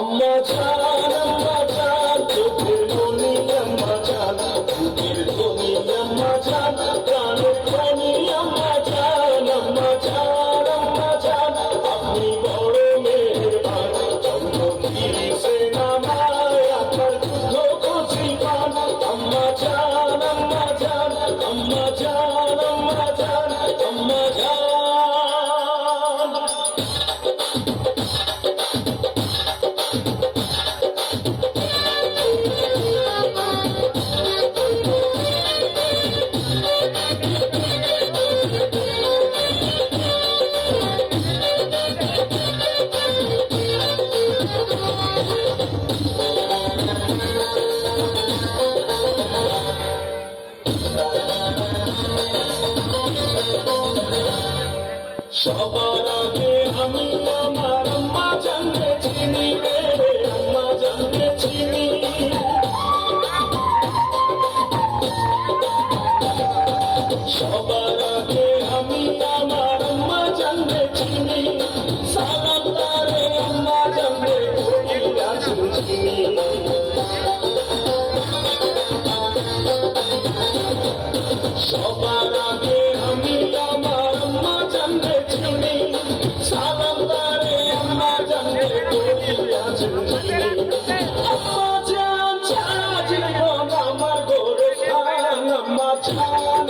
अम्मा जान चोखेर मणि अम्मा जान बुकेर ध्वनि अम्मा जान प्राणेर ध्वनि अम्मा जान আপনি বড় মেহেরবান জন্ম দিয়েছেন আমায় আপনার দুধ কচি পান আম্মা জান আম্মা জান আম্মা জান আম্মা জান আম্মা জান সবার আগে আমি আমার আম্মা জানকে চিনি রে আম্মা জানকে চিনি সবার আগে আমি আমার আম্মা জানকে চিনি সালাম তারে আম্মা জানকে করি আছেন চিনি সবার আগে আমি আমার আম্মা জানকে চিনি সালাম তারে আম্মা জানকে করি আছেন চিনি আম্মা জান ছাড়া জীবন আমার গড়ে খান আম্মা জান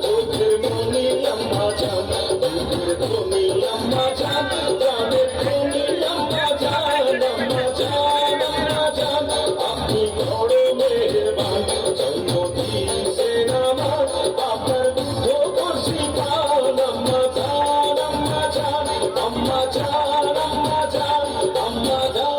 চোখের মনি আম্মা জান বুকের ধ্বনি আম্মা জান প্রাণের ধ্বনি আম্মা জান আপনি বড় মেহেরবান জন্ম দিয়েছেন আমার আপনার দুধ কচি পান আম্মা জান আম্মা জান আম্মা জান আম্মা জান আম্মা জান